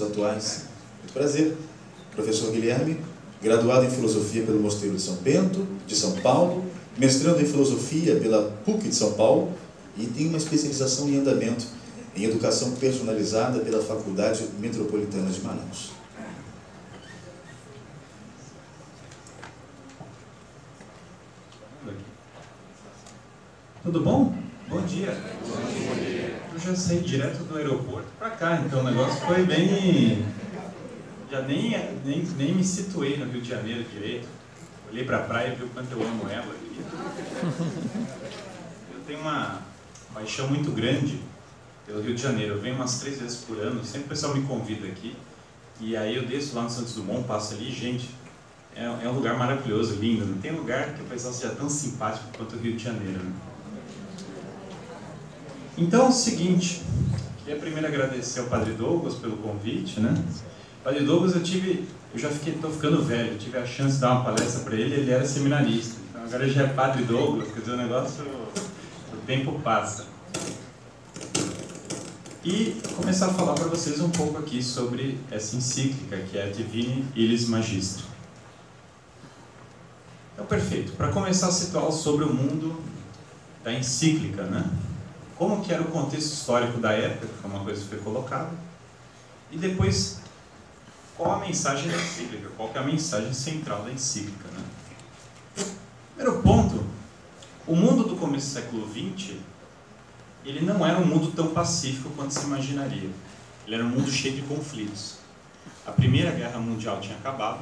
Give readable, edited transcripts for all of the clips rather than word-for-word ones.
atuais. Muito prazer. Professor Guilherme, graduado em Filosofia pelo Mosteiro de São Bento, de São Paulo, mestrando em Filosofia pela PUC de São Paulo e tem uma especialização em andamento em Educação Personalizada pela Faculdade Metropolitana de Manaus. Tudo bom? Bom dia. Eu já saí direto do aeroporto para cá, então o negócio foi bem... Já nem me situei no Rio de Janeiro direito. Olhei para a praia e vi o quanto eu amo ela. Eu tenho uma paixão muito grande pelo Rio de Janeiro. Eu venho umas 3 vezes por ano, sempre o pessoal me convida aqui. E aí eu desço lá no Santos Dumont, passo ali, gente, é um lugar maravilhoso, lindo. Não tem lugar que o pessoal seja tão simpático quanto o Rio de Janeiro, né? Então é o seguinte, queria primeiro agradecer ao Padre Douglas pelo convite, né? Padre Douglas estou ficando velho, eu tive a chance de dar uma palestra para ele era seminarista. Então agora ele já é Padre Douglas, quer dizer, o negócio, o tempo passa. E começar a falar para vocês um pouco aqui sobre essa encíclica, que é a Divini Illis Magistri. Então, perfeito. Para começar a situar sobre o mundo da encíclica, né? Como que era o contexto histórico da época, que foi uma coisa que foi colocada, e depois, qual a mensagem da encíclica, qual que é a mensagem central da encíclica, né? Primeiro ponto, o mundo do começo do século XX, ele não era um mundo tão pacífico quanto se imaginaria. Ele era um mundo cheio de conflitos. A Primeira Guerra Mundial tinha acabado.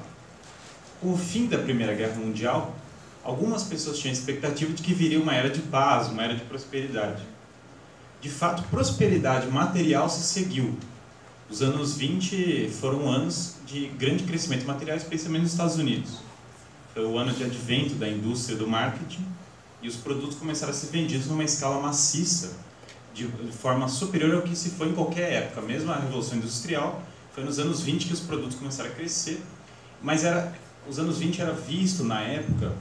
Com o fim da Primeira Guerra Mundial, algumas pessoas tinham a expectativa de que viria uma era de paz, uma era de prosperidade. De fato, prosperidade material se seguiu. Os anos 20 foram anos de grande crescimento material, especialmente nos Estados Unidos. Foi o ano de advento da indústria do marketing e os produtos começaram a ser vendidos numa escala maciça, de forma superior ao que se foi em qualquer época. Mesmo a Revolução Industrial, foi nos anos 20 que os produtos começaram a crescer, mas os anos 20 era visto na época,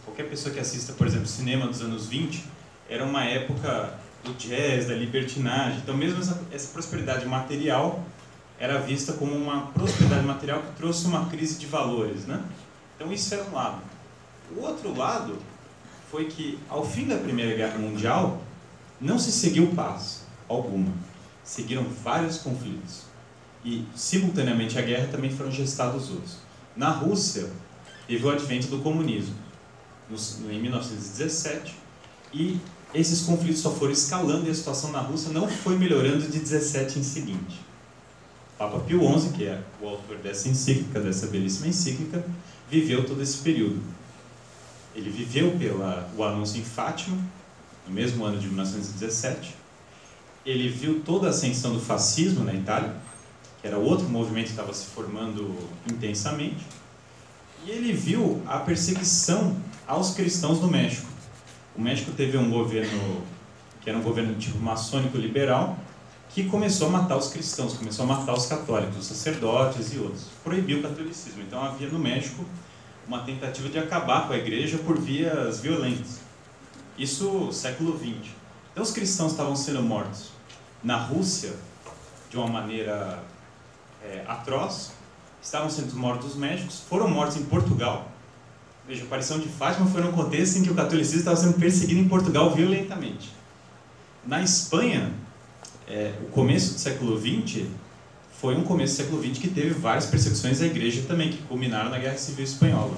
qualquer pessoa que assista, por exemplo, cinema dos anos 20, era uma época do jazz, da libertinagem. Então mesmo essa prosperidade material era vista como uma prosperidade material que trouxe uma crise de valores, né? Então isso era um lado. O outro lado foi que ao fim da Primeira Guerra Mundial não se seguiu paz alguma. Seguiram vários conflitos. E simultaneamente à guerra também foram gestados outros. Na Rússia teve o advento do comunismo em 1917 e esses conflitos só foram escalando e a situação na Rússia não foi melhorando de 17 em seguinte. Papa Pio XI, que é o autor dessa encíclica, dessa belíssima encíclica, viveu todo esse período. Ele viveu o anúncio em Fátima, no mesmo ano de 1917. Ele viu toda a ascensão do fascismo na Itália, que era outro movimento que estava se formando intensamente. E ele viu a perseguição aos cristãos no México. O México teve um governo, que era um governo tipo maçônico liberal, que começou a matar os cristãos, começou a matar os católicos, os sacerdotes e outros. Proibiu o catolicismo. Então havia no México uma tentativa de acabar com a igreja por vias violentas. Isso século XX. Então os cristãos estavam sendo mortos na Rússia de uma maneira atroz, estavam sendo mortos os médicos, foram mortos em Portugal. Veja, a aparição de Fátima foi num contexto em que o catolicismo estava sendo perseguido em Portugal violentamente. Na Espanha, o começo do século XX foi um começo do século XX que teve várias perseguições à igreja também, que culminaram na Guerra Civil Espanhola.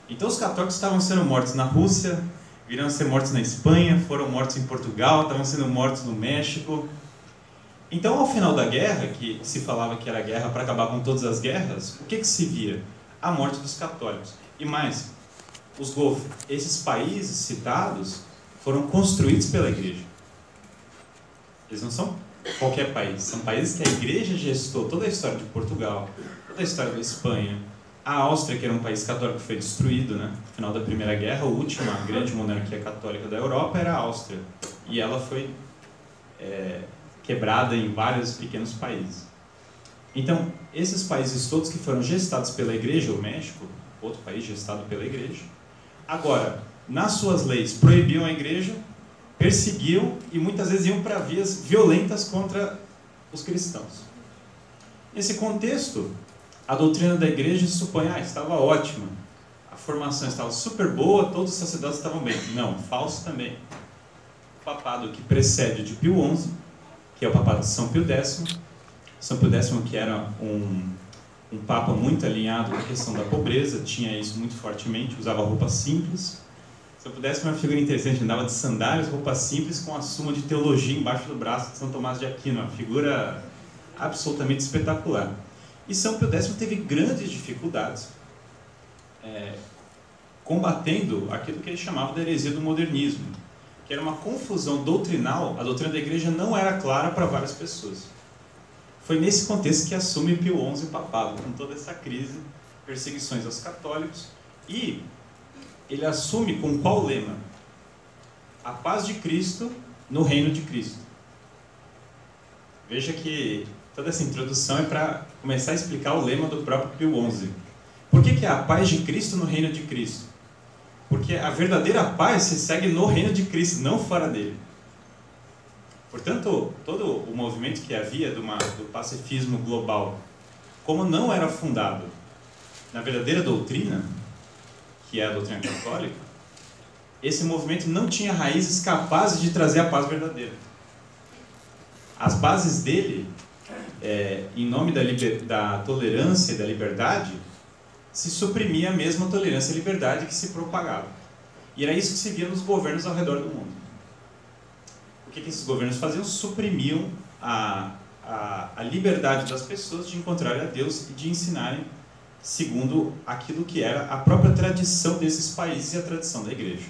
Então os católicos estavam sendo mortos na Rússia, viriam a ser mortos na Espanha, foram mortos em Portugal, estavam sendo mortos no México. Então, ao final da guerra, que se falava que era guerra para acabar com todas as guerras, o que se via? A morte dos católicos. E mais, esses países citados foram construídos pela igreja. Eles não são qualquer país, são países que a igreja gestou toda a história de Portugal, toda a história da Espanha. A Áustria, que era um país católico, foi destruído, né? No final da Primeira Guerra, a última grande monarquia católica da Europa era a Áustria. E ela foi quebrada em vários pequenos países. Então, esses países todos que foram gestados pela igreja, o México, outro país gestado pela igreja, agora, nas suas leis, proibiam a igreja, perseguiam e muitas vezes iam para vias violentas contra os cristãos. Nesse contexto, a doutrina da igreja supõe, estava ótima, a formação estava super boa, todos os sacerdotes estavam bem. Não, falso também. O papado que precede de Pio XI, que é o papado de São Pio X, São Pio X, que era um papa muito alinhado com a questão da pobreza, tinha isso muito fortemente, usava roupa simples. São Pio X era uma figura interessante, andava de sandálias, roupa simples, com a Suma de Teologia embaixo do braço de São Tomás de Aquino, uma figura absolutamente espetacular. E São Pio X teve grandes dificuldades combatendo aquilo que ele chamava de heresia do modernismo, que era uma confusão doutrinal. A doutrina da igreja não era clara para várias pessoas. Foi nesse contexto que assume Pio XI papado, com toda essa crise, perseguições aos católicos, e ele assume com qual lema? A paz de Cristo no reino de Cristo. Veja que toda essa introdução é para começar a explicar o lema do próprio Pio XI. Por que é a paz de Cristo no reino de Cristo? Porque a verdadeira paz se segue no reino de Cristo, não fora dele. Portanto, todo o movimento que havia do pacifismo global, como não era fundado na verdadeira doutrina, que é a doutrina católica, esse movimento não tinha raízes capazes de trazer a paz verdadeira. As bases dele, em nome da tolerância e da liberdade, se suprimia a mesma tolerância e liberdade que se propagava. E era isso que se via nos governos ao redor do mundo. O que esses governos faziam? Suprimiam a liberdade das pessoas de encontrarem a Deus e de ensinarem segundo aquilo que era a própria tradição desses países e a tradição da igreja.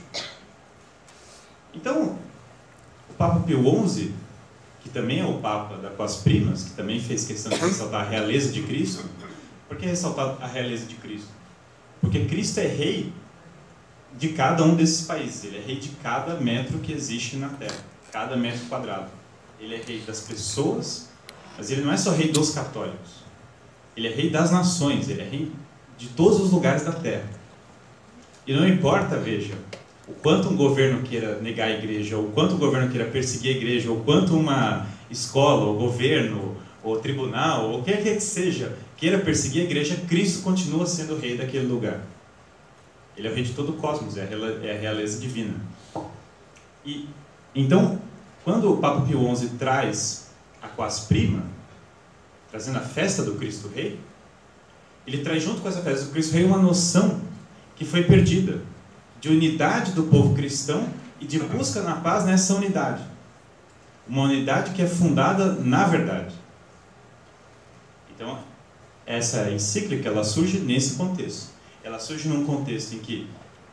Então, o Papa Pio XI, que também é o Papa da Quas Primas, que também fez questão de ressaltar a realeza de Cristo. Por que ressaltar a realeza de Cristo? Porque Cristo é rei de cada um desses países. Ele é rei de cada metro que existe na Terra, cada metro quadrado. Ele é rei das pessoas, mas ele não é só rei dos católicos. Ele é rei das nações, ele é rei de todos os lugares da Terra. E não importa, veja, o quanto um governo queira negar a igreja, ou o quanto o governo queira perseguir a igreja, ou quanto uma escola, ou governo, ou tribunal, ou o que quer que seja, queira perseguir a igreja, Cristo continua sendo o rei daquele lugar. Ele é o rei de todo o cosmos, é a realeza divina. E, então, quando o Papa Pio XI traz a Quas Prima, trazendo a festa do Cristo Rei, ele traz junto com essa festa do Cristo Rei uma noção que foi perdida, de unidade do povo cristão e de busca na paz nessa unidade. Uma unidade que é fundada na verdade. Então, essa encíclica, ela surge nesse contexto. Ela surge num contexto em que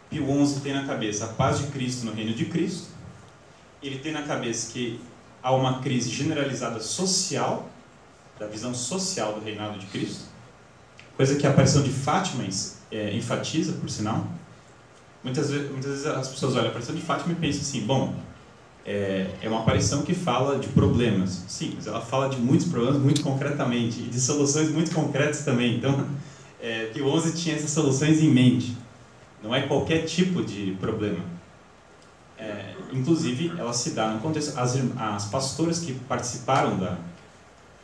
Pio XI tem na cabeça a paz de Cristo no reino de Cristo. Ele tem na cabeça que há uma crise generalizada social, da visão social do reinado de Cristo, coisa que a aparição de Fátima enfatiza, por sinal. Muitas vezes as pessoas olham a aparição de Fátima e pensam assim, bom, é uma aparição que fala de problemas. Sim, mas ela fala de muitos problemas muito concretamente, e de soluções muito concretas também. Então, Pio XI tinha essas soluções em mente. Não é qualquer tipo de problema. Inclusive, ela se dá no contexto... As pastoras que participaram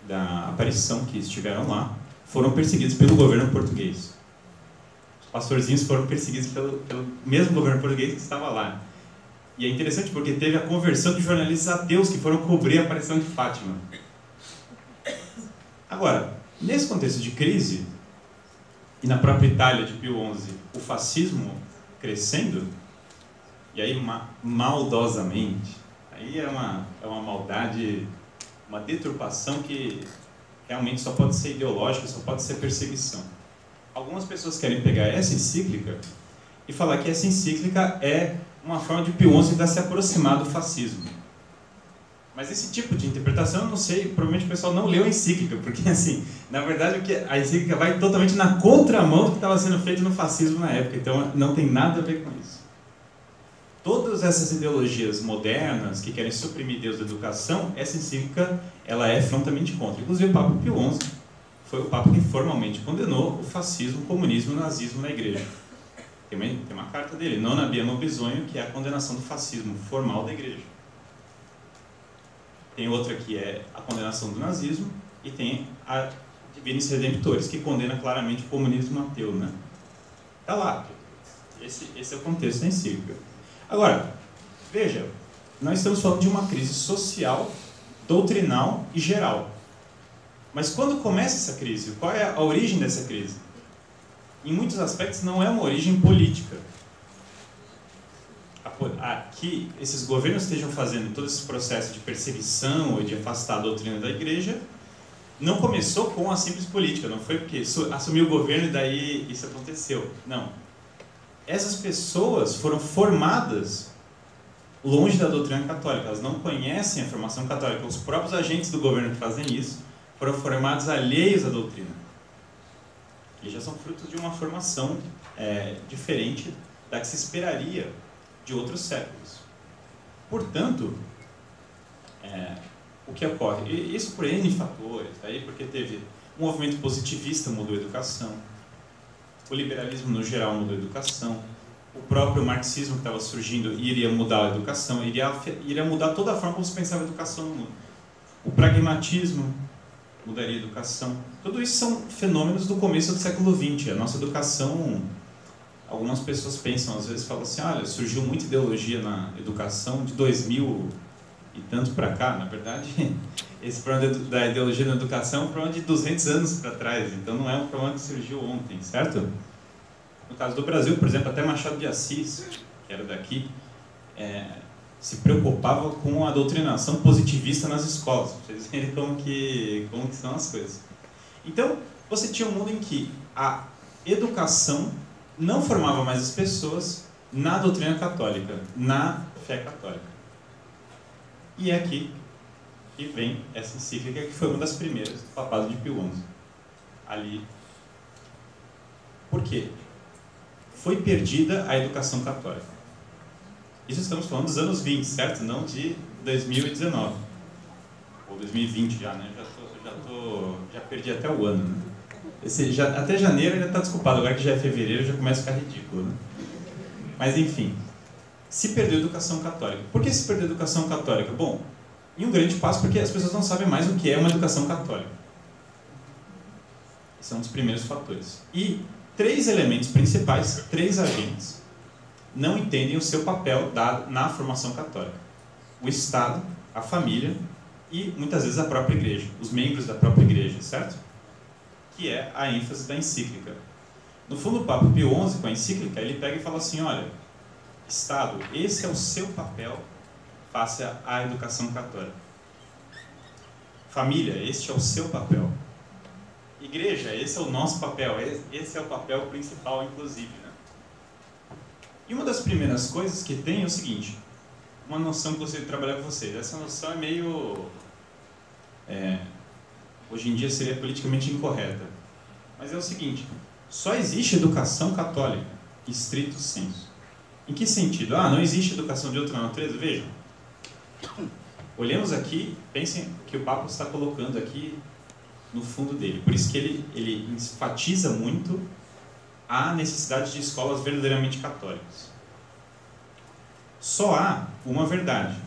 da aparição, que estiveram lá, foram perseguidos pelo governo português. Os pastorzinhos foram perseguidos pelo mesmo governo português que estava lá. E é interessante porque teve a conversão de jornalistas ateus que foram cobrir a aparição de Fátima. Agora, nesse contexto de crise, e na própria Itália de Pio XI, o fascismo crescendo, e aí maldosamente, aí é uma maldade, uma deturpação que realmente só pode ser ideológica, só pode ser perseguição. Algumas pessoas querem pegar essa encíclica e falar que essa encíclica é uma forma de Pio XI de se aproximar do fascismo. Mas esse tipo de interpretação, eu não sei, provavelmente o pessoal não leu a encíclica, porque assim, na verdade a encíclica vai totalmente na contramão do que estava sendo feito no fascismo na época, então não tem nada a ver com isso. Todas essas ideologias modernas que querem suprimir Deus da educação, essa encíclica ela é frontalmente contra. Inclusive o Papa Pio XI foi o Papa que formalmente condenou o fascismo, o comunismo e o nazismo na igreja. Tem uma carta dele, Non abbiamo bisogno, que é a condenação do fascismo formal da igreja. Tem outra que é a condenação do nazismo, e tem a Divinis Redemptores, que condena claramente o comunismo ateu, né? Tá lá. Esse é o contexto da encíclica. Agora, veja, nós estamos falando de uma crise social, doutrinal e geral. Mas quando começa essa crise? Qual é a origem dessa crise? Em muitos aspectos não é uma origem política. Que esses governos estejam fazendo todo esse processo de perseguição ou de afastar a doutrina da igreja não começou com a simples política, não foi porque assumiu o governo e daí isso aconteceu. Não. Essas pessoas foram formadas longe da doutrina católica, elas não conhecem a formação católica. Os próprios agentes do governo que fazem isso foram formados alheios à doutrina. E já são frutos de uma formação diferente da que se esperaria de outros séculos. Portanto, o que ocorre? Isso por N fatores, daí porque teve um movimento positivista mudou a educação, o liberalismo no geral mudou a educação, o próprio marxismo que estava surgindo iria mudar a educação, iria mudar toda a forma como se pensava a educação no mundo. O pragmatismo mudaria a educação. Tudo isso são fenômenos do começo do século XX. A nossa educação, algumas pessoas pensam, às vezes falam assim, olha, surgiu muita ideologia na educação de 2000 e tanto para cá. Na verdade, esse problema da ideologia na educação é um problema de 200 anos para trás, então não é um problema que surgiu ontem, certo? No caso do Brasil, por exemplo, até Machado de Assis, que era daqui, se preocupava com a doutrinação positivista nas escolas, para vocês verem como que são as coisas. Então, você tinha um mundo em que a educação não formava mais as pessoas na doutrina católica, na fé católica. E é aqui que vem essa encíclica, que foi uma das primeiras do Papado de Pio XI. Ali. Por quê? Foi perdida a educação católica. Isso estamos falando dos anos 20, certo? Não de 2019. Ou 2020 já, né? Já perdi até o ano, né? Até janeiro já está desculpado, agora que já é fevereiro já começa a ficar ridículo, né? Mas enfim, se perdeu a educação católica. Por que se perdeu a educação católica? Bom, em um grande passo porque as pessoas não sabem mais o que é uma educação católica. Esse é um dos primeiros fatores. E 3 elementos principais, 3 agentes, não entendem o seu papel na formação católica. O Estado, a família e, muitas vezes, a própria igreja, os membros da própria igreja, certo? Que é a ênfase da encíclica. No fundo, o Papa Pio XI, com a encíclica, ele pega e fala assim, olha, Estado, esse é o seu papel face à educação católica. Família, este é o seu papel. Igreja, esse é o nosso papel, esse é o papel principal, inclusive, né? E uma das primeiras coisas que tem é o seguinte, uma noção que eu gostaria de trabalhar com vocês. Essa noção é meio... hoje em dia seria politicamente incorreta. Mas é o seguinte, só existe educação católica, estrito sensu. Em que sentido? Não existe educação de outra natureza? Vejam. Olhemos aqui, pensem que o Papa está colocando aqui no fundo dele. Por isso que ele enfatiza muito a necessidade de escolas verdadeiramente católicas. Só há uma verdade.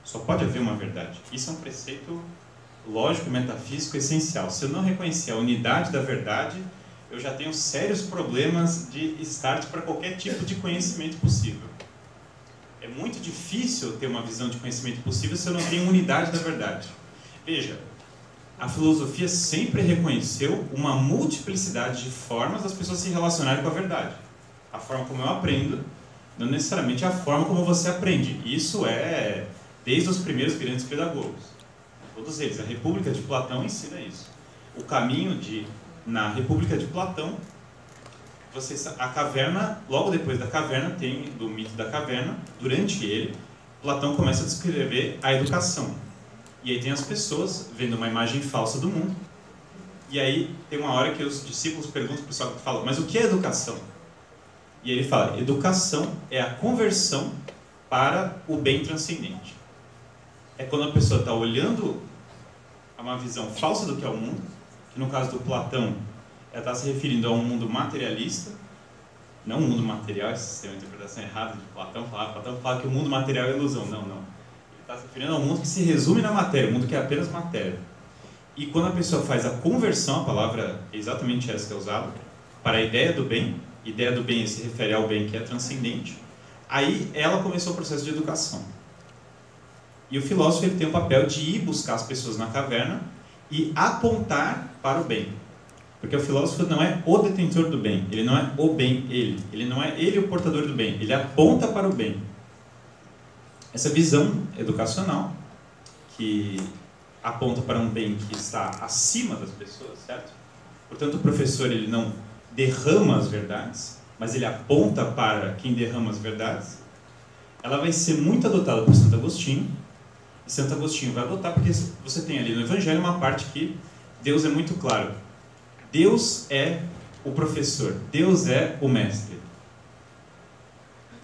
Só pode haver uma verdade. Isso é um preceito lógico, metafísico, essencial. Se eu não reconhecer a unidade da verdade, eu já tenho sérios problemas de start para qualquer tipo de conhecimento possível. É muito difícil ter uma visão de conhecimento possível se eu não tenho unidade da verdade. Veja, a filosofia sempre reconheceu uma multiplicidade de formas das pessoas se relacionarem com a verdade. A forma como eu aprendo, não necessariamente a forma como você aprende. Isso é desde os primeiros grandes pedagogos. Todos eles. A República de Platão ensina isso. O caminho na República de Platão, a caverna, logo depois da caverna, tem do mito da caverna, durante ele, Platão começa a descrever a educação. E aí tem as pessoas vendo uma imagem falsa do mundo. E aí tem uma hora que os discípulos perguntam para o pessoal que fala, mas o que é educação? E ele fala, educação é a conversão para o bem transcendente. É quando a pessoa está olhando a uma visão falsa do que é o mundo, que no caso do Platão, ela está se referindo a um mundo materialista, não um mundo material, essa é uma interpretação errada de Platão. Platão fala que o mundo material é ilusão. Não. Ele está se referindo a um mundo que se resume na matéria, um mundo que é apenas matéria. E quando a pessoa faz a conversão, a palavra é exatamente essa que é usada, para a ideia do bem se refere ao bem que é transcendente, aí ela começou o processo de educação. E o filósofo ele tem o papel de ir buscar as pessoas na caverna e apontar para o bem. Porque o filósofo não é o detentor do bem, ele não é o bem ele não é ele o portador do bem, ele aponta para o bem. Essa visão educacional, que aponta para um bem que está acima das pessoas, certo? Portanto, o professor ele não derrama as verdades, mas ele aponta para quem derrama as verdades. Ela vai ser muito adotada por Santo Agostinho, e Santo Agostinho vai adotar porque você tem ali no Evangelho uma parte que Deus é muito claro. Deus é o professor, Deus é o mestre.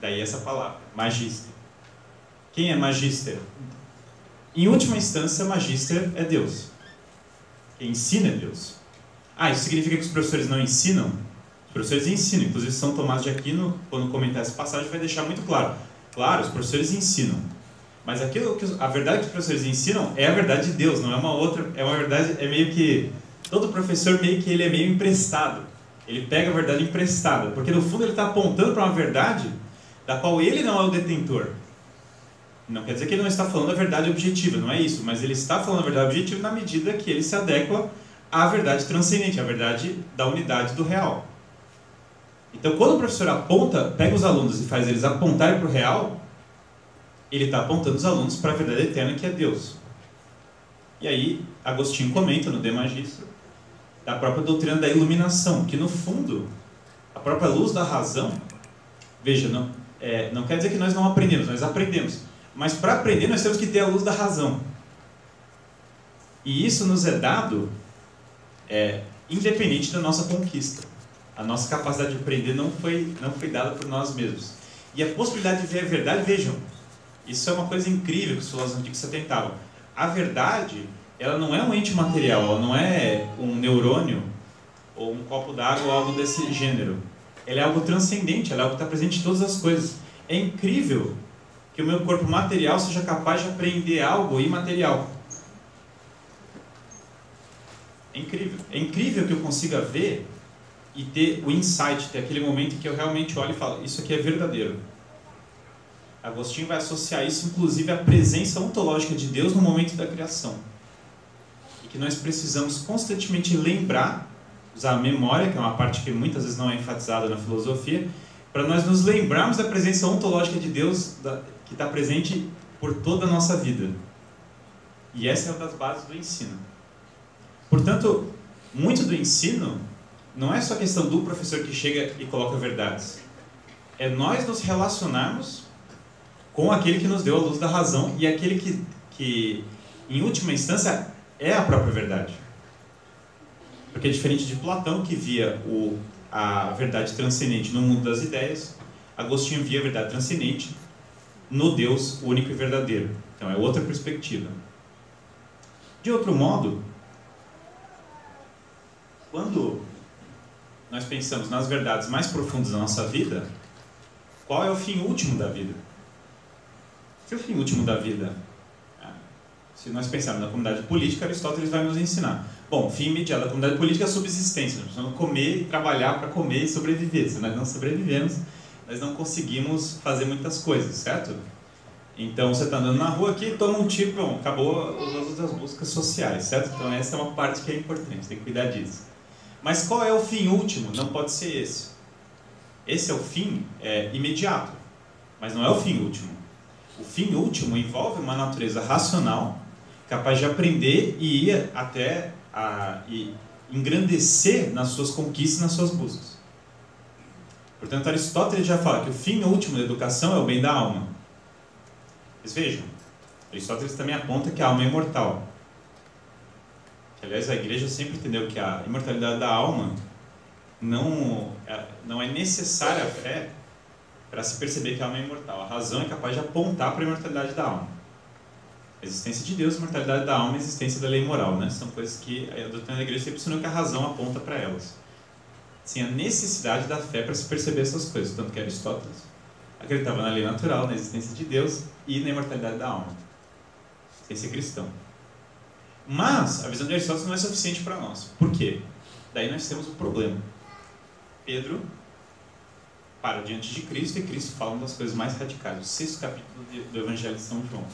Daí essa palavra, magister. Quem é magister? Em última instância, magister é Deus. Quem ensina é Deus. Isso significa que os professores não ensinam? Os professores ensinam. Inclusive, São Tomás de Aquino, quando comentar essa passagem, vai deixar muito claro. Claro, os professores ensinam. Mas a verdade que os professores ensinam é a verdade de Deus, não é uma outra. É uma verdade, é meio que... Todo professor ele é meio emprestado. Ele pega a verdade emprestada. Porque, no fundo, ele está apontando para uma verdade da qual ele não é o detentor. Não quer dizer que ele não está falando a verdade objetiva, não é isso, mas ele está falando a verdade objetiva na medida que ele se adequa à verdade transcendente, à verdade da unidade do real. Então, quando o professor pega os alunos e faz eles apontarem para o real, ele está apontando os alunos para a verdade eterna que é Deus. E aí, Agostinho comenta no De Magistro da própria doutrina da iluminação, que no fundo, a própria luz da razão, veja, não quer dizer que nós não aprendemos, nós aprendemos. Mas para aprender nós temos que ter a luz da razão. E isso nos é dado independente da nossa conquista. A nossa capacidade de aprender não foi dada por nós mesmos. E a possibilidade de ver a verdade, vejam, isso é uma coisa incrível que os filósofos antigos se atentavam. A verdade, ela não é um ente material, ela não é um neurônio ou um copo d'água ou algo desse gênero. Ela é algo transcendente, ela é algo que está presente em todas as coisas. É incrível que o meu corpo material seja capaz de apreender algo imaterial. É incrível. É incrível que eu consiga ver e ter o insight, ter aquele momento em que eu realmente olho e falo, isso aqui é verdadeiro. Agostinho vai associar isso, inclusive, à presença ontológica de Deus no momento da criação. E que nós precisamos constantemente lembrar, usar a memória, que é uma parte que muitas vezes não é enfatizada na filosofia, para nós nos lembrarmos da presença ontológica de Deus, que está presente por toda a nossa vida. E essa é uma das bases do ensino. Portanto, muito do ensino não é só questão do professor que chega e coloca verdades. É nós nos relacionarmos com aquele que nos deu a luz da razão e aquele que em última instância, é a própria verdade. Porque é diferente de Platão, que via a verdade transcendente no mundo das ideias, Agostinho via a verdade transcendente no Deus único e verdadeiro. Então é outra perspectiva. De outro modo, quando nós pensamos nas verdades mais profundas da nossa vida, qual é o fim último da vida? Que é o fim último da vida? Se nós pensarmos na comunidade política, Aristóteles vai nos ensinar. Bom, o fim imediato da comunidade política é a subsistência. Nós precisamos comer e trabalhar para comer e sobreviver. Se nós não sobrevivemos, nós não conseguimos fazer muitas coisas, certo? Então, você está andando na rua aqui, toma um tiro, pronto, acabou as buscas sociais, certo? Então, essa é uma parte que é importante, você tem que cuidar disso. Mas qual é o fim último? Não pode ser esse. Esse é o fim imediato, mas não é o fim último. O fim último envolve uma natureza racional, capaz de aprender e ir até e engrandecer nas suas conquistas, nas suas buscas. Portanto, Aristóteles já fala que o fim último da educação é o bem da alma. Vocês vejam, Aristóteles também aponta que a alma é imortal. Que, aliás, a igreja sempre entendeu que a imortalidade da alma não é necessária a fé para se perceber que a alma é imortal. A razão é capaz de apontar para a imortalidade da alma. A existência de Deus, a imortalidade da alma e a existência da lei moral, né? São coisas que a doutrina da igreja sempre ensinou que a razão aponta para elas. Sim, a necessidade da fé para se perceber essas coisas. Tanto que Aristóteles acreditava na lei natural, na existência de Deus e na imortalidade da alma. Sem ser cristão. Mas a visão de Aristóteles não é suficiente para nós. Por quê? Daí nós temos um problema. Pedro para diante de Cristo e Cristo fala uma das coisas mais radicais. O 6º capítulo do Evangelho de São João.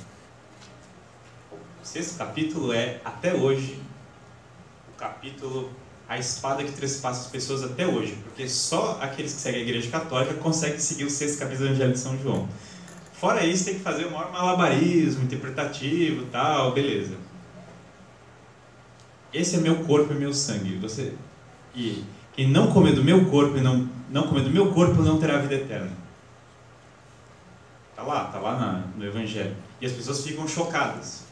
O 6º capítulo é, até hoje, o capítulo, a espada que trespassa as pessoas até hoje. Porque só aqueles que seguem a Igreja Católica conseguem seguir o 6º capítulo do Evangelho de São João. Fora isso, tem que fazer o maior malabarismo interpretativo e tal, beleza. Esse é meu corpo e meu sangue. E quem não comer do meu corpo e não comer do meu corpo não terá vida eterna. Tá lá no Evangelho. E as pessoas ficam chocadas.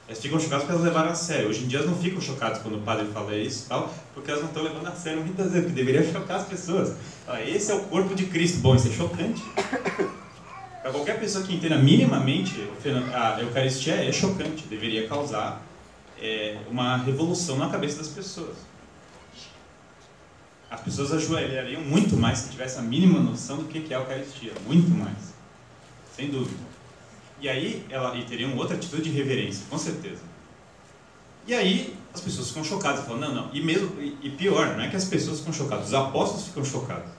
Elas ficam chocadas porque elas levaram a sério. Hoje em dia elas não ficam chocadas quando o padre fala isso e tal, porque elas não estão levando a sério muitas vezes, que deveria chocar as pessoas. Esse é o corpo de Cristo. Bom, isso é chocante. Para qualquer pessoa que entenda minimamente a Eucaristia, é chocante. Deveria causar uma revolução na cabeça das pessoas. As pessoas ajoelhariam muito mais se tivessem a mínima noção do que é a Eucaristia. Muito mais. Sem dúvida. E aí, e teriam outra atitude de reverência, com certeza. E aí, as pessoas ficam chocadas. Falam, não. E pior, não é que as pessoas ficam chocadas. Os apóstolos ficam chocados.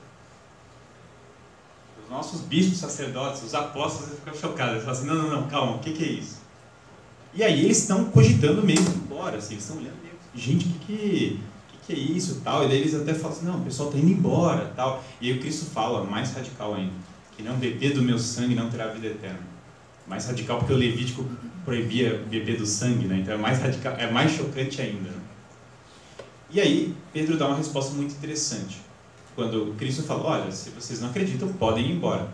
Os nossos bispos, sacerdotes, os apóstolos ficam chocados. Eles falam assim, não, calma, o que é isso? E aí eles estão cogitando mesmo embora, assim, eles estão olhando mesmo. Gente, o que é isso, tal? E daí eles até falam assim, não, o pessoal está indo embora, tal. E aí o Cristo fala, mais radical ainda, que não beber do meu sangue não terá vida eterna. Mais radical porque o Levítico proibia beber do sangue, né? Então é mais radical, é mais chocante ainda. Né? E aí Pedro dá uma resposta muito interessante. Quando Cristo fala, olha, se vocês não acreditam, podem ir embora.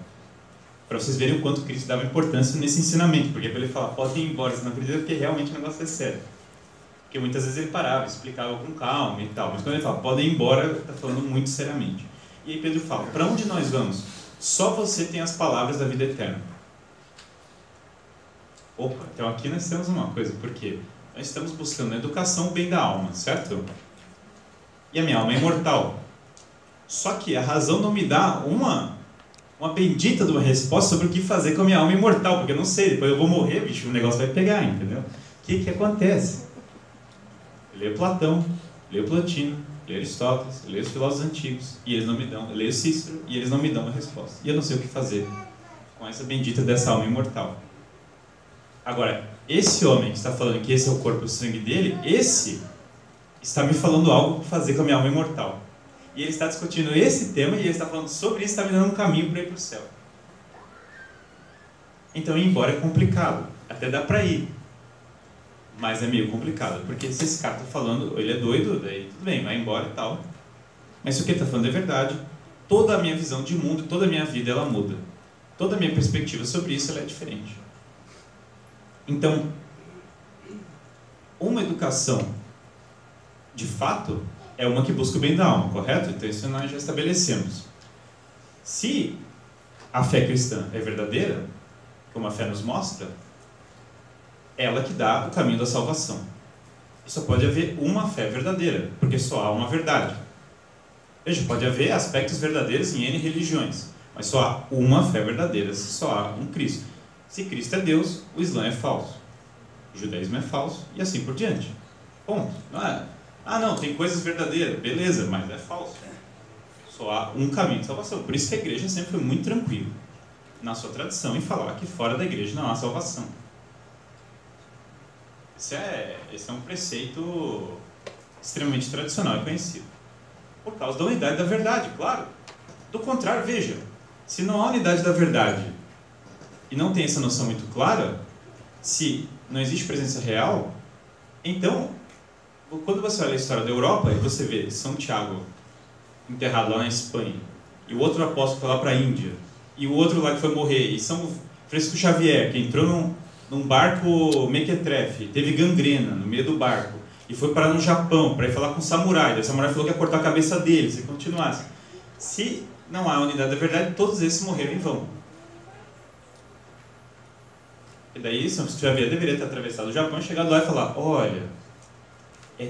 Para vocês verem o quanto Cristo dava importância nesse ensinamento. Porque para ele falar, podem ir embora, se não acreditam, porque realmente o negócio é sério. Porque muitas vezes ele parava, explicava com calma e tal. Mas quando ele fala, podem ir embora, ele está falando muito seriamente. E aí Pedro fala, para onde nós vamos? Só você tem as palavras da vida eterna. Opa, então aqui nós temos uma coisa, porque nós estamos buscando a educação, o bem da alma, certo? E a minha alma é imortal. Só que a razão não me dá uma bendita de uma resposta sobre o que fazer com a minha alma imortal, porque eu não sei, depois eu vou morrer, bicho, o negócio vai pegar, entendeu? O que acontece? Eu leio Platão, leio Plotino, leio Aristóteles, leio os filósofos antigos, e eles não me dão, eu leio Cícero, e eles não me dão uma resposta. E eu não sei o que fazer com essa bendita dessa alma imortal. Agora, esse homem que está falando que esse é o corpo e o sangue dele, esse está me falando algo para fazer com a minha alma imortal. E ele está discutindo esse tema e ele está falando sobre isso, está me dando um caminho para ir para o céu. Então, ir embora é complicado. Até dá para ir. Mas é meio complicado. Porque se esse cara está falando, ele é doido, daí tudo bem, vai embora e tal. Mas se o que ele está falando é verdade, toda a minha visão de mundo, toda a minha vida, ela muda. Toda a minha perspectiva sobre isso, ela é diferente. Então, uma educação, de fato, é uma que busca o bem da alma, correto? Então isso nós já estabelecemos. Se a fé cristã é verdadeira, como a fé nos mostra, ela que dá o caminho da salvação. E só pode haver uma fé verdadeira, porque só há uma verdade. Veja, pode haver aspectos verdadeiros em N religiões, mas só há uma fé verdadeira, só há um Cristo. Se Cristo é Deus, o Islã é falso, o judaísmo é falso e assim por diante. Ponto. Não, tem coisas verdadeiras, beleza, mas é falso. Só há um caminho de salvação. Por isso que a igreja sempre foi muito tranquila na sua tradição em falar que fora da igreja não há salvação. Esse é um preceito extremamente tradicional e conhecido. Por causa da unidade da verdade, claro. Do contrário, veja, se não há unidade da verdade e não tem essa noção muito clara, se não existe presença real, então, quando você olha a história da Europa e você vê São Tiago enterrado lá na Espanha, e o outro apóstolo foi lá para a Índia, e o outro lá que foi morrer, e São Francisco Xavier, que entrou num barco mequetrefe, teve gangrena no meio do barco, e foi parar no Japão para ir falar com o samurai, o samurai falou que ia cortar a cabeça dele se continuasse. Se não há unidade da verdade, todos esses morreram em vão. E daí São Francisco Xavier deveria ter atravessado o Japão e chegado lá e falar, olha,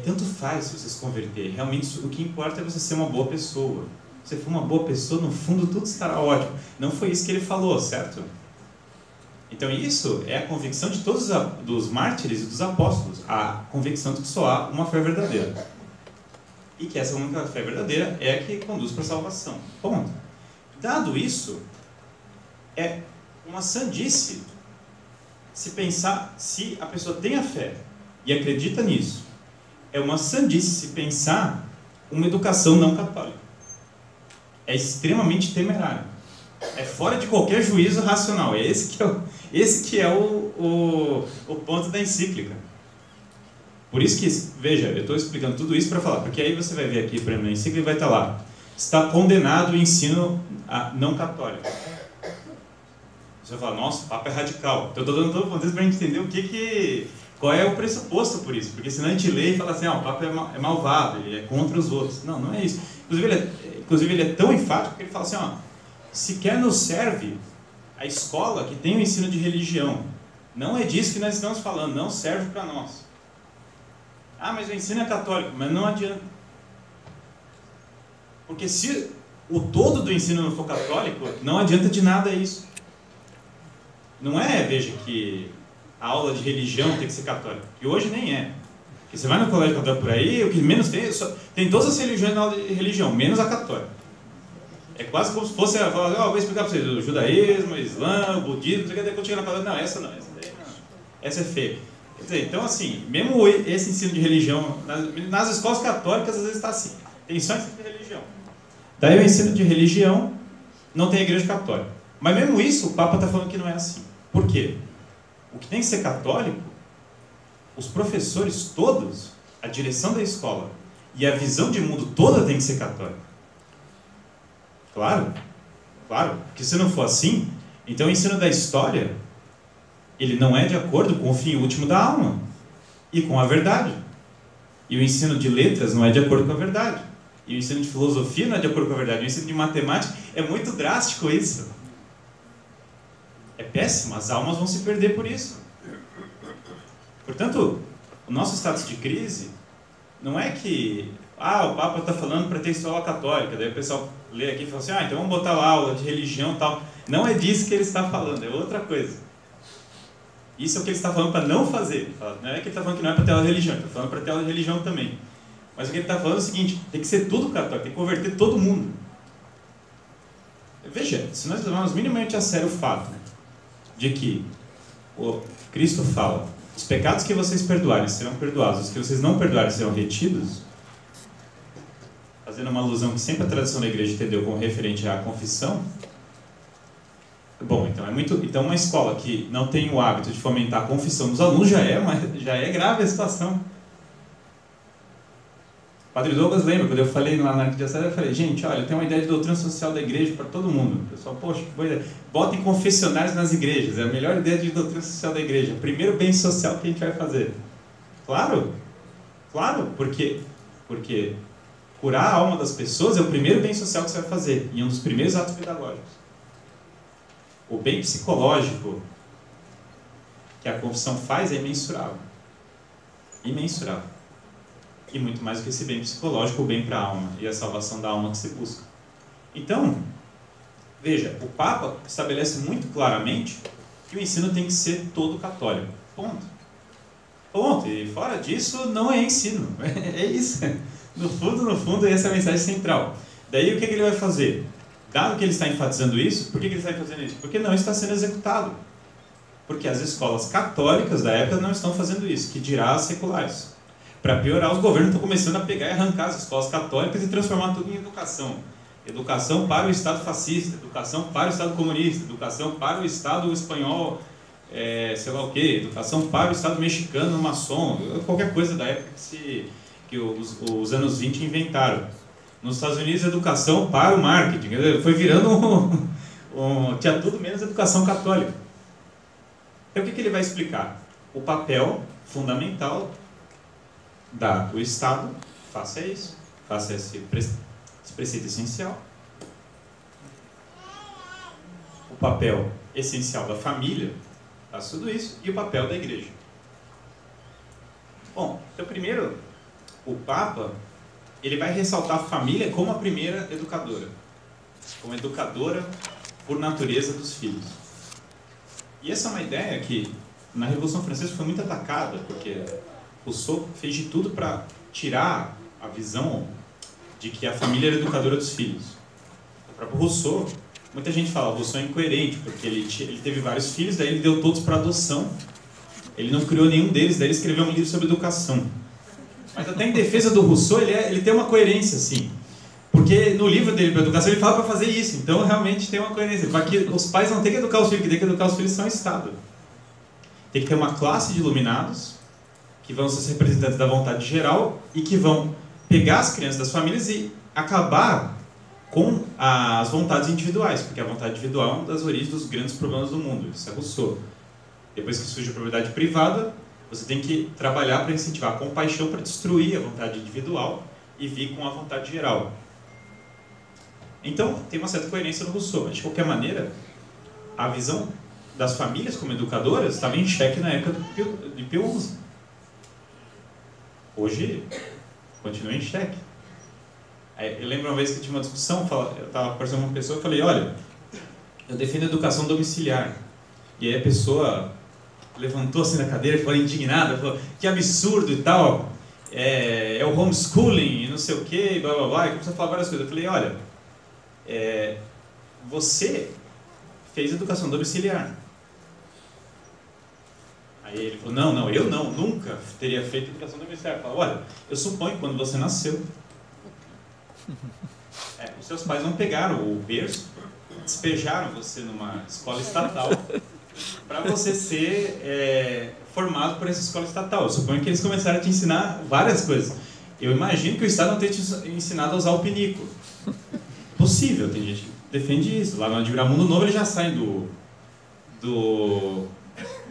tanto faz se você se converter, realmente o que importa é você ser uma boa pessoa. Se você for uma boa pessoa, no fundo tudo estará ótimo. Não foi isso que ele falou, certo? Então isso é a convicção de todos dos mártires e dos apóstolos, a convicção de que só há uma fé verdadeira. E que essa única fé verdadeira é a que conduz para a salvação. Ponto. Dado isso, é uma sandice se pensar, se a pessoa tem a fé e acredita nisso, é uma sandice se pensar uma educação não católica. É extremamente temerário. É fora de qualquer juízo racional. É esse que é o ponto da encíclica. Por isso que, veja, eu estou explicando tudo isso para falar, porque aí você vai ver aqui para mim na encíclica e vai estar lá: está condenado o ensino não católico. Você vai falar, nossa, o Papa é radical. Então eu estou dando todo o contexto para a gente entender qual é o pressuposto por isso. Porque senão a gente lê e fala assim, o Papa é malvado, ele é contra os outros. Não, não é isso. Inclusive ele é tão enfático que ele fala assim, sequer nos serve a escola que tem o ensino de religião. Não é disso que nós estamos falando, não serve para nós. Mas o ensino é católico, mas não adianta. Porque se o todo do ensino não for católico, não adianta de nada isso. Não é, veja, que a aula de religião tem que ser católica, que hoje nem é. Porque você vai no colégio católico por aí, o que menos tem todas as religiões na aula de religião, menos a católica. É quase como se fosse, vou explicar para vocês, o judaísmo, o islã, o budismo, depois chega na palavra, não, essa não, essa daí não, essa é feia. Quer dizer, então assim, mesmo esse ensino de religião, nas escolas católicas às vezes está assim, tem só ensino de religião. Daí o ensino de religião não tem a igreja católica. Mas mesmo isso, o Papa está falando que não é assim. Por quê? O que tem que ser católico, os professores todos, a direção da escola e a visão de mundo toda tem que ser católica. Claro, porque se não for assim, então o ensino da história, ele não é de acordo com o fim último da alma e com a verdade. E o ensino de letras não é de acordo com a verdade. E o ensino de filosofia não é de acordo com a verdade. O ensino de matemática é muito drástico isso. É péssimo, as almas vão se perder por isso. Portanto, o nosso status de crise não é que o Papa está falando para ter escola católica, daí o pessoal lê aqui e fala assim, então vamos botar lá aula de religião e tal. Não é disso que ele está falando, é outra coisa. Isso é o que ele está falando para não fazer. Não é que ele está falando que não é para ter aula de religião, ele está falando para ter aula de religião também. Mas o que ele está falando é o seguinte, tem que ser tudo católico, tem que converter todo mundo. Veja, se nós levarmos minimamente a sério o fato de que o Cristo fala, os pecados que vocês perdoarem serão perdoados, os que vocês não perdoarem serão retidos, fazendo uma alusão que sempre a tradição da igreja entendeu como referente à confissão. Bom, então uma escola que não tem o hábito de fomentar a confissão dos alunos já é grave a situação. Padre Douglas lembra, quando eu falei lá na arquidiocese, eu falei, gente, olha, tem uma ideia de doutrina social da igreja para todo mundo. O pessoal, poxa, que boa ideia. Botem confessionários nas igrejas, é a melhor ideia de doutrina social da igreja. Primeiro bem social que a gente vai fazer. Claro, porque curar a alma das pessoas é o primeiro bem social que você vai fazer, e um dos primeiros atos pedagógicos. O bem psicológico que a confissão faz é imensurável. Imensurável. E muito mais do que esse bem psicológico, o bem para a alma e a salvação da alma que se busca. Então, veja, o Papa estabelece muito claramente que o ensino tem que ser todo católico. Ponto. E fora disso, não é ensino. É isso. No fundo, essa é a mensagem central. Daí, o que ele vai fazer? Dado que ele está enfatizando isso, por que ele está fazendo isso? Porque não está sendo executado. Porque as escolas católicas da época não estão fazendo isso, que dirá as seculares. Para piorar, os governos estão começando a pegar e arrancar as escolas católicas e transformar tudo em educação. Educação para o Estado fascista, educação para o Estado comunista, educação para o Estado espanhol, sei lá o quê, educação para o Estado mexicano, maçom, qualquer coisa da época que os anos 20 inventaram. Nos Estados Unidos, educação para o marketing, foi virando tinha tudo menos educação católica. Então o que ele vai explicar? O papel fundamental do Estado, faça isso, faça esse preceito essencial. O papel essencial da família, faça tudo isso, e o papel da igreja. Bom, então primeiro, o Papa, ele vai ressaltar a família como a primeira educadora, como educadora por natureza dos filhos. E essa é uma ideia que na Revolução Francesa foi muito atacada, porque Rousseau fez de tudo para tirar a visão de que a família era educadora dos filhos. O próprio Rousseau, muita gente fala, Rousseau é incoerente, porque ele teve vários filhos, daí ele deu todos para adoção. Ele não criou nenhum deles, daí ele escreveu um livro sobre educação. Mas até em defesa do Rousseau, ele tem uma coerência, sim. Porque no livro dele para educação ele fala para fazer isso, então realmente tem uma coerência. Para que os pais não tenham que educar os filhos, que tem que educar os filhos são o Estado. Tem que ter uma classe de iluminados, que vão ser os representantes da vontade geral, e que vão pegar as crianças das famílias e acabar com as vontades individuais, porque a vontade individual é uma das origens dos grandes problemas do mundo, isso é Rousseau. Depois que surge a propriedade privada, você tem que trabalhar para incentivar a compaixão para destruir a vontade individual e vir com a vontade geral. Então, tem uma certa coerência no Rousseau, mas de qualquer maneira, a visão das famílias como educadoras estava em xeque na época de Pio XI. Hoje, continua em xeque. Eu lembro uma vez que eu tinha uma discussão, eu estava conversando com uma pessoa e falei, olha, eu defendo a educação domiciliar. E aí a pessoa levantou assim na cadeira, ficou indignada, falou, que absurdo e tal, é o homeschooling e não sei o que, blá blá blá, e começou a falar várias coisas. Eu falei, olha, você fez educação domiciliar. Aí ele falou, não, eu nunca teria feito educação domiciliar. Eu falei, olha, eu suponho que quando você nasceu, os seus pais não pegaram o berço, despejaram você numa escola estatal para você ser formado por essa escola estatal. Eu suponho que eles começaram a te ensinar várias coisas. Eu imagino que o Estado não tenha te ensinado a usar o pinico. Possível, tem gente que defende isso. Lá no Adviramundo Novo eles já saem do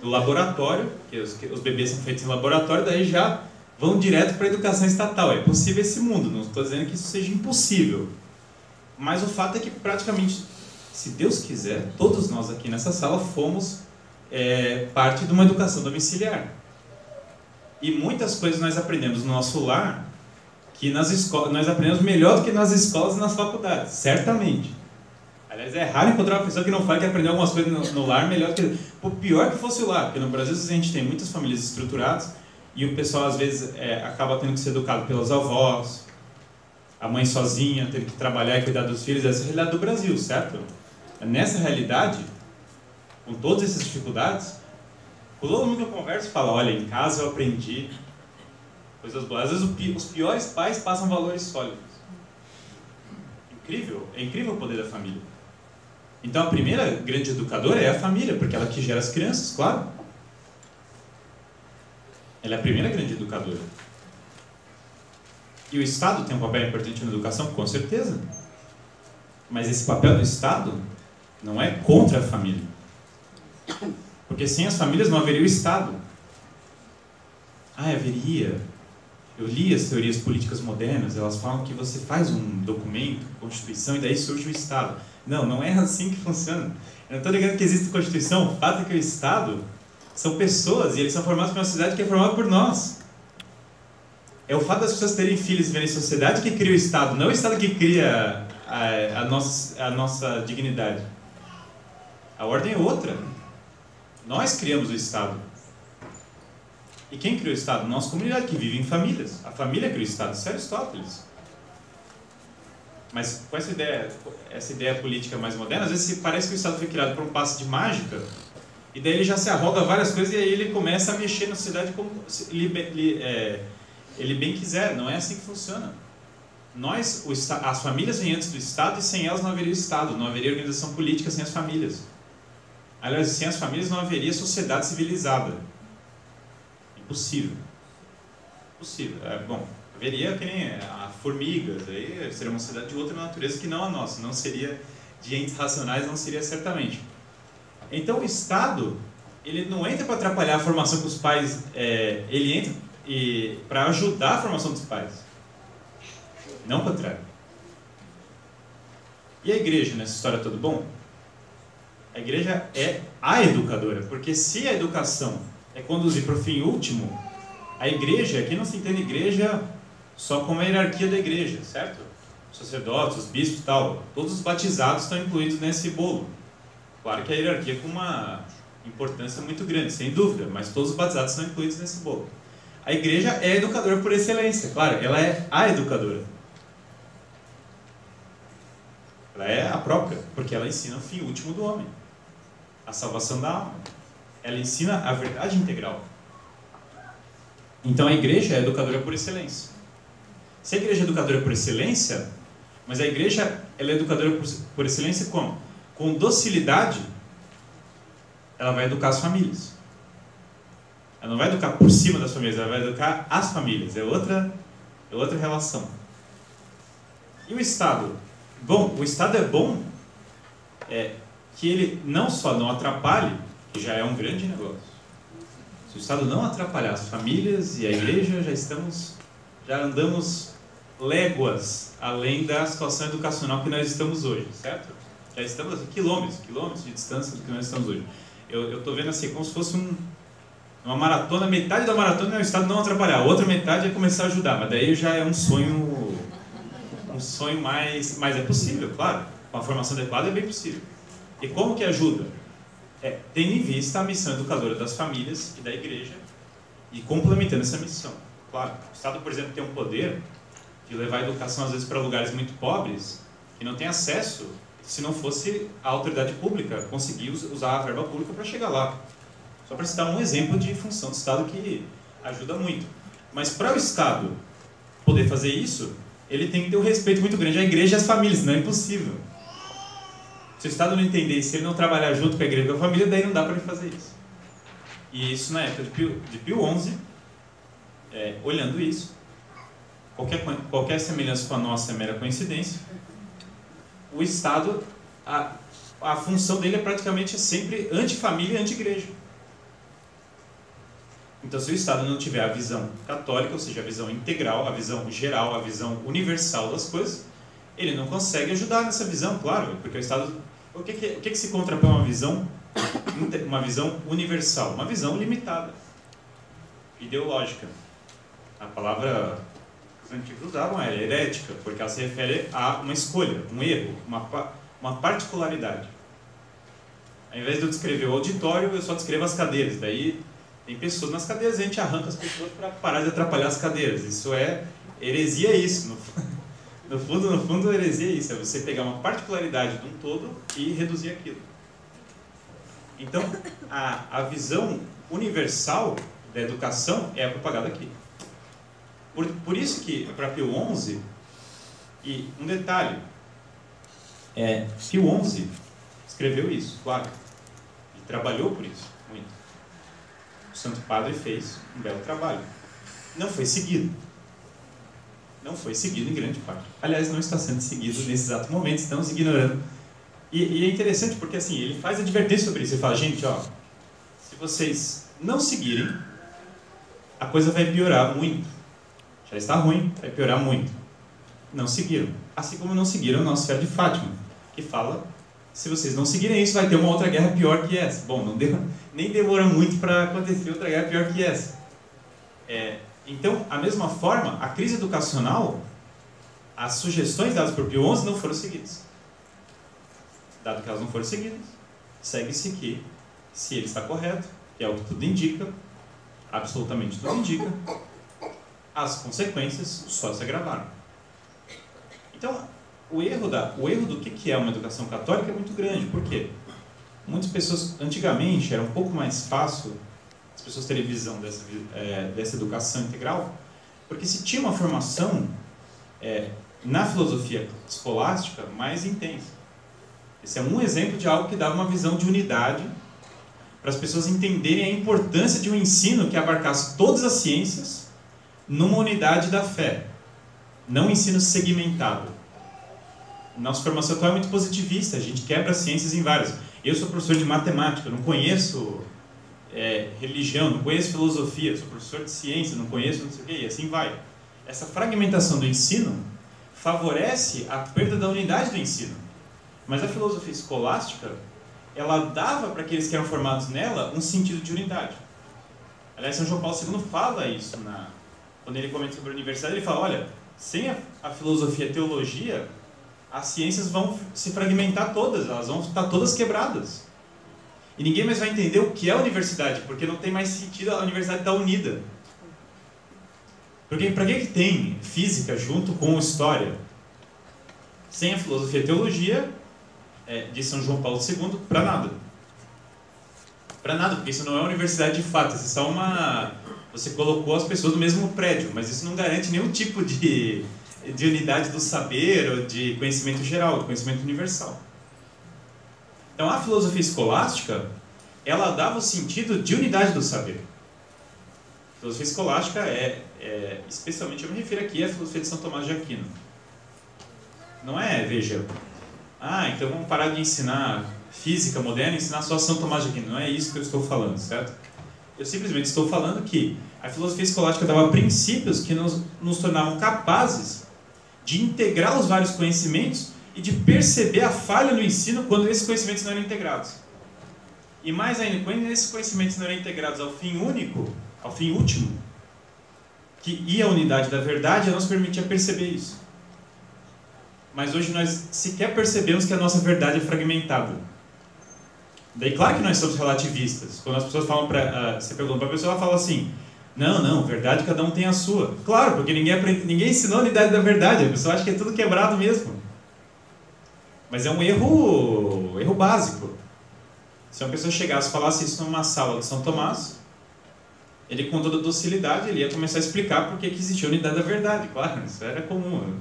laboratório, que os bebês são feitos em laboratório, daí já vão direto para a educação estatal. É possível esse mundo, não estou dizendo que isso seja impossível. Mas o fato é que praticamente, se Deus quiser, todos nós aqui nessa sala fomos parte de uma educação domiciliar. E muitas coisas nós aprendemos no nosso lar, que nas escolas nós aprendemos melhor do que nas escolas e nas faculdades, certamente. Aliás, é raro encontrar uma pessoa que não fala que aprendeu algumas coisas no lar melhor do que... Por pior que fosse o lar, porque no Brasil a gente tem muitas famílias estruturadas e o pessoal às vezes acaba tendo que ser educado pelos avós, a mãe sozinha, teve que trabalhar e cuidar dos filhos. Essa é a realidade do Brasil, certo? Nessa realidade, com todas essas dificuldades, todo mundo que eu converso fala, olha, em casa eu aprendi coisas boas. Às vezes os piores pais passam valores sólidos. Incrível, é incrível o poder da família. Então a primeira grande educadora é a família, porque ela que gera as crianças, claro. Ela é a primeira grande educadora. E o Estado tem um papel importante na educação, com certeza. Mas esse papel do Estado não é contra a família. Porque sem as famílias não haveria o Estado. Haveria. Eu li as teorias políticas modernas, elas falam que você faz um documento, Constituição, e daí surge o Estado. Não, não é assim que funciona. Eu não estou ligando que existe Constituição, o fato é que o Estado são pessoas, e eles são formados por uma sociedade que é formada por nós. É o fato das pessoas terem filhos e viverem em sociedade que cria o Estado, não o Estado que cria a nossa dignidade. A ordem é outra. Nós criamos o Estado. E quem criou o Estado? Nossa comunidade, que vive em famílias. A família criou o Estado, isso é Aristóteles. Mas com essa ideia política mais moderna, às vezes parece que o Estado foi criado por um passe de mágica, e daí ele já se arroga várias coisas, e aí ele começa a mexer na sociedade como ele bem quiser. Não é assim que funciona. As famílias vêm antes do Estado, e sem elas não haveria o Estado, não haveria organização política sem as famílias. Aliás, sem as famílias não haveria sociedade civilizada. Impossível. Impossível. Bom, haveria que nem formigas, aí seria uma sociedade de outra natureza que não a nossa, não seria de entes racionais, não seria certamente. Então o Estado, ele não entra para atrapalhar a formação que os pais, ele entra para ajudar a formação dos pais. Não o contrário. E a igreja nessa história toda? Bom, a igreja é a educadora, porque se a educação é conduzir para o fim último, a igreja, aqui não se entende igreja só como a hierarquia da igreja, certo? Os sacerdotes, os bispos e tal, todos os batizados estão incluídos nesse bolo. Claro que a hierarquia com uma importância muito grande, sem dúvida, mas todos os batizados são incluídos nesse bolo. A igreja é a educadora por excelência, claro, ela é a educadora. Ela é a própria, porque ela ensina o fim último do homem, a salvação da alma. Ela ensina a verdade integral. Então a igreja é a educadora por excelência. Se a igreja é educadora por excelência, mas a igreja ela é educadora por excelência como? Com docilidade, ela vai educar as famílias. Ela não vai educar por cima das famílias, ela vai educar as famílias. É outra relação. E o Estado? Bom, o Estado é bom que ele não só não atrapalhe, que já é um grande negócio. Se o Estado não atrapalhar as famílias e a igreja, já andamos léguas além da situação educacional que nós estamos hoje, certo? Já estamos a quilômetros de distância do que nós estamos hoje. Eu estou vendo assim, como se fosse uma maratona, metade da maratona é o Estado não atrapalhar, a outra metade é começar a ajudar, mas daí já é um sonho mais é possível, claro, com a formação adequada é bem possível. E como que ajuda? Tendo em vista a missão educadora das famílias e da igreja e complementando essa missão. Claro, o Estado, por exemplo, tem um poder de levar a educação às vezes para lugares muito pobres que não tem acesso, se não fosse a autoridade pública conseguir usar a verba pública para chegar lá. Só para citar um exemplo de função do Estado que ajuda muito. Mas para o Estado poder fazer isso, ele tem que ter um respeito muito grande à igreja e às famílias, não é impossível. Se o Estado não entender isso, se ele não trabalhar junto com a igreja e com a família, daí não dá para ele fazer isso. E isso na época de Pio XI, olhando isso, qualquer semelhança com a nossa é mera coincidência, o Estado, a função dele é praticamente sempre anti-família e anti-igreja. Então, se o Estado não tiver a visão católica, ou seja, a visão integral, a visão geral, a visão universal das coisas, ele não consegue ajudar nessa visão, claro, porque o Estado... O que se contrapõe a uma visão universal? Uma visão limitada, ideológica. A palavra que os antigos usavam era herética, porque ela se refere a uma escolha, um erro, uma particularidade. Ao invés de eu descrever o auditório, eu só descrevo as cadeiras. Daí tem pessoas nas cadeiras e a gente arranca as pessoas para parar de atrapalhar as cadeiras. Isso é heresia, isso. No fundo, heresia é isso. É você pegar uma particularidade de um todo e reduzir aquilo. Então, a visão universal da educação é propagada aqui. Por isso que, para Pio XI, e um detalhe, Pio XI escreveu isso, claro, e trabalhou por isso, muito. O Santo Padre fez um belo trabalho. Não foi seguido. Não foi seguido em grande parte. Aliás, não está sendo seguido nesse exato momento, estamos ignorando. E é interessante porque assim, ele faz advertência sobre isso. Ele fala, gente, se vocês não seguirem, a coisa vai piorar muito. Já está ruim, vai piorar muito. Não seguiram. Assim como não seguiram Nossa Senhora de Fátima, que fala, se vocês não seguirem isso, vai ter uma outra guerra pior que essa. Bom, nem demora muito para acontecer outra guerra pior que essa. Então, a mesma forma, a crise educacional, as sugestões dadas por Pio XI não foram seguidas. Dado que elas não foram seguidas, segue-se que, se ele está correto, que é o que tudo indica, absolutamente tudo indica, as consequências só se agravaram. Então, o erro do que é uma educação católica é muito grande. Por quê? Muitas pessoas, antigamente, era um pouco mais fácil as pessoas terem visão dessa educação integral, porque se tinha uma formação na filosofia escolástica mais intensa. Esse é um exemplo de algo que dava uma visão de unidade para as pessoas entenderem a importância de um ensino que abarcasse todas as ciências numa unidade da fé, não um ensino segmentado. Nossa formação atual é muito positivista, a gente quebra as ciências em várias. Eu sou professor de matemática, eu não conheço religião, não conheço filosofia, sou professor de ciência, não conheço não sei o que, e assim vai. Essa fragmentação do ensino favorece a perda da unidade do ensino. Mas a filosofia escolástica, ela dava para aqueles que eram formados nela um sentido de unidade. Aliás, São João Paulo II fala isso, quando ele comenta sobre a universidade, ele fala, olha, sem a filosofia e a teologia, as ciências vão se fragmentar todas, elas vão estar todas quebradas. E ninguém mais vai entender o que é a universidade, porque não tem mais sentido a universidade estar unida. Porque para que tem física junto com história? Sem a filosofia e teologia de São João Paulo II, para nada. Para nada, porque isso não é universidade de fato, isso é só você colocou as pessoas no mesmo prédio, mas isso não garante nenhum tipo de unidade do saber ou de conhecimento geral, de conhecimento universal. Então a filosofia escolástica, ela dava o sentido de unidade do saber. A filosofia escolástica especialmente eu me refiro aqui à filosofia de São Tomás de Aquino. Não veja, então vamos parar de ensinar física moderna e ensinar só São Tomás de Aquino. Não é isso que eu estou falando, certo? Eu simplesmente estou falando que a filosofia escolástica dava princípios que nos tornavam capazes de integrar os vários conhecimentos e de perceber a falha no ensino quando esses conhecimentos não eram integrados. E mais ainda, quando esses conhecimentos não eram integrados ao fim único, ao fim último, que ia a unidade da verdade, ela nos permitia perceber isso. Mas hoje nós sequer percebemos que a nossa verdade é fragmentada. Daí, claro que nós somos relativistas. Quando as pessoas falam você pergunta para a pessoa, ela fala assim, não, verdade cada um tem a sua. Claro, porque ninguém ensinou a unidade da verdade, a pessoa acha que é tudo quebrado mesmo. Mas é um erro básico. Se uma pessoa chegasse e falasse isso numa sala de São Tomás, ele com toda docilidade, ele ia começar a explicar por que existia a unidade da verdade. Claro, isso era comum.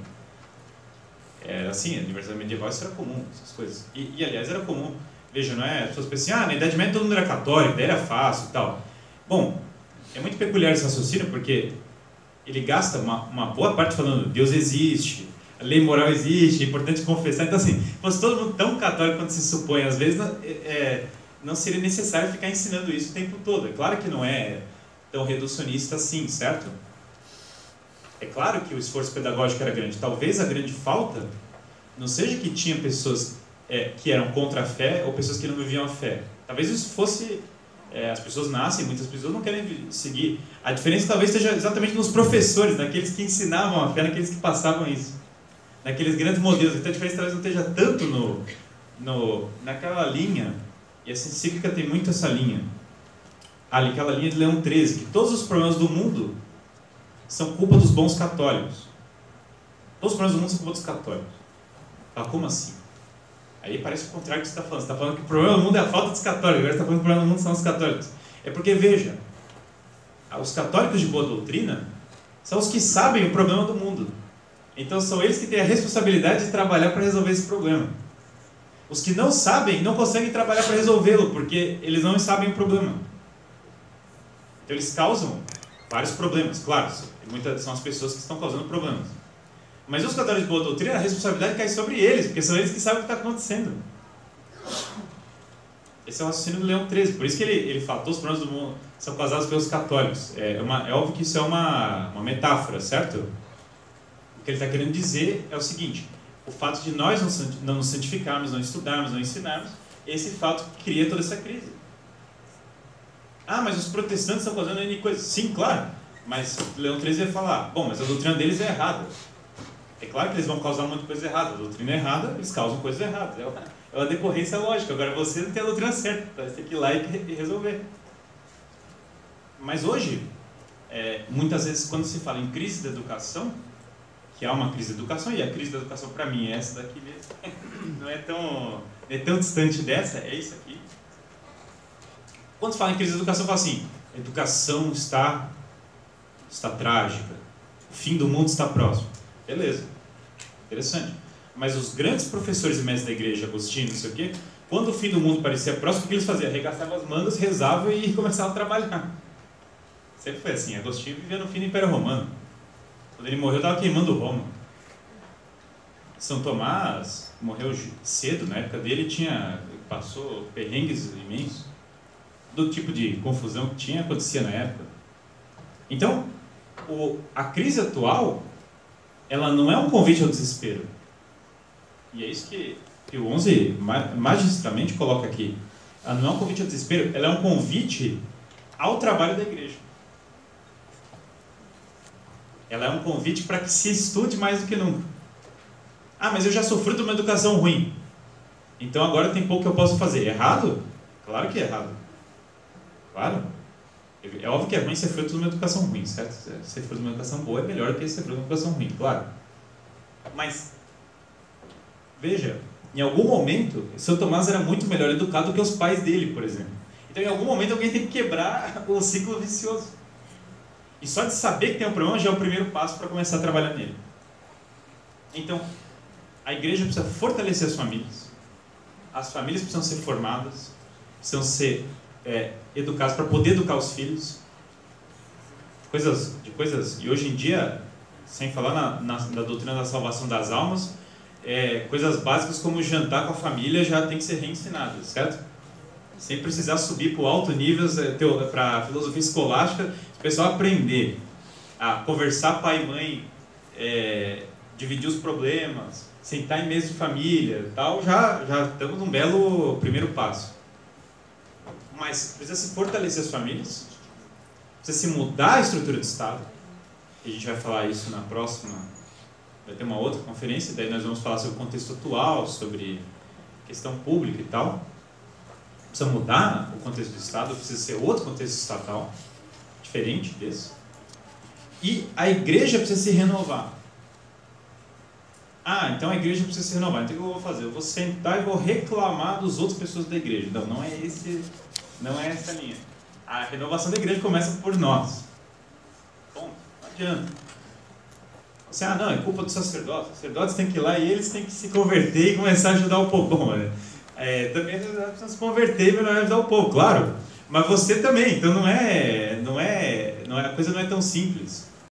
Era assim, a universidade medieval isso era comum, essas coisas. E aliás, era comum. Veja, não é? As pessoas pensam assim, na Idade Média todo mundo era católico, daí era fácil e tal. Bom, é muito peculiar esse raciocínio, porque ele gasta uma boa parte falando Deus existe, a lei moral existe, é importante confessar. Então, assim, se fosse todo mundo tão católico quanto se supõe, às vezes não seria necessário ficar ensinando isso o tempo todo. É claro que não é tão reducionista assim, certo? É claro que o esforço pedagógico era grande. Talvez a grande falta não seja que tinha pessoas que eram contra a fé ou pessoas que não viviam a fé. Talvez isso fosse... as pessoas nascem, muitas pessoas não querem seguir. A diferença talvez esteja exatamente nos professores, naqueles que ensinavam a fé, naqueles que passavam isso. Naqueles grandes modelos. Então a diferença talvez não esteja tanto naquela linha, e essa encíclica tem muito essa linha. Aquela linha de Leão XIII, que todos os problemas do mundo são culpa dos bons católicos. Todos os problemas do mundo são culpa dos católicos. Ah, como assim? Aí parece o contrário do que você está falando. Você está falando que o problema do mundo é a falta dos católicos, agora você está falando que o problema do mundo são os católicos. É porque, veja, os católicos de boa doutrina são os que sabem o problema do mundo. Então são eles que têm a responsabilidade de trabalhar para resolver esse problema. Os que não sabem, não conseguem trabalhar para resolvê-lo, porque eles não sabem o problema. Então eles causam vários problemas, claro, muitas são as pessoas que estão causando problemas. Mas os católicos de boa doutrina, a responsabilidade cai sobre eles, porque são eles que sabem o que está acontecendo. Esse é o raciocínio do Leão XIII, por isso que ele fala, todos os problemas do mundo são causados pelos católicos. É óbvio que isso é uma metáfora, certo? O que ele está querendo dizer é o seguinte, o fato de nós não nos santificarmos, não estudarmos, não ensinarmos, esse fato cria toda essa crise. Mas os protestantes estão causando N coisas. Sim, claro, mas Leão XIII vai falar, bom, mas a doutrina deles é errada. É claro que eles vão causar muita coisa errada. A doutrina é errada, eles causam coisas erradas. É uma decorrência lógica. Agora você não tem a doutrina certa, então você tem que ir lá e resolver. Mas hoje, muitas vezes, quando se fala em crise da educação, que há uma crise da educação, e a crise da educação para mim é essa daqui mesmo, não é tão distante dessa, é isso aqui. Quando se fala em crise da educação, fala assim, a educação está trágica, o fim do mundo está próximo. Beleza, interessante. Mas os grandes professores e mestres da igreja, Agostinho, não sei o quê, quando o fim do mundo parecia próximo, o que eles faziam? Arregaçavam as mangas, rezavam e começavam a trabalhar. Sempre foi assim. Agostinho vivia no fim do Império Romano. Quando ele morreu, estava queimando Roma. São Tomás morreu cedo, na época dele passou perrengues imensos. Do tipo de confusão que acontecia na época. Então, a crise atual, ela não é um convite ao desespero. E é isso que o XI magistralmente coloca aqui. Ela não é um convite ao desespero, ela é um convite ao trabalho da igreja. Ela é um convite para que se estude mais do que nunca. Mas eu já sofri de uma educação ruim. Então agora tem pouco que eu posso fazer. Errado? Claro que é errado. Claro. É óbvio que é ruim ser fruto de uma educação ruim, certo? Ser fruto de uma educação boa é melhor do que ser fruto de uma educação ruim, claro. Mas, veja, em algum momento, São Tomás era muito melhor educado do que os pais dele, por exemplo. Então, em algum momento, alguém tem que quebrar o ciclo vicioso. E só de saber que tem um problema já é o primeiro passo para começar a trabalhar nele. Então, a igreja precisa fortalecer as famílias precisam ser formadas, precisam ser educadas para poder educar os filhos. E hoje em dia, sem falar na doutrina da salvação das almas, coisas básicas como jantar com a família já tem que ser reensinadas, certo? Sem precisar subir para o alto nível, para a filosofia escolástica, o pessoal aprender a conversar pai e mãe, dividir os problemas, sentar em mesa de família, tal, já estamos num belo primeiro passo. Mas precisa se fortalecer as famílias, precisa se mudar a estrutura do Estado, e a gente vai falar isso na próxima, vai ter uma outra conferência, daí nós vamos falar sobre o contexto atual, sobre questão pública e tal. Precisa mudar o contexto do Estado, precisa ser outro contexto estatal, diferente desse. E a igreja precisa se renovar. Então a igreja precisa se renovar. Então o que eu vou fazer? Eu vou sentar e vou reclamar das outras pessoas da igreja. Não é essa linha. A renovação da igreja começa por nós. Bom, não adianta. Você, não, é culpa dos sacerdotes. Os sacerdotes têm que ir lá e eles têm que se converter e começar a ajudar o povo. Bom, também precisam se converter e ajudar o povo, claro. Mas você também. Então a coisa não é tão simples.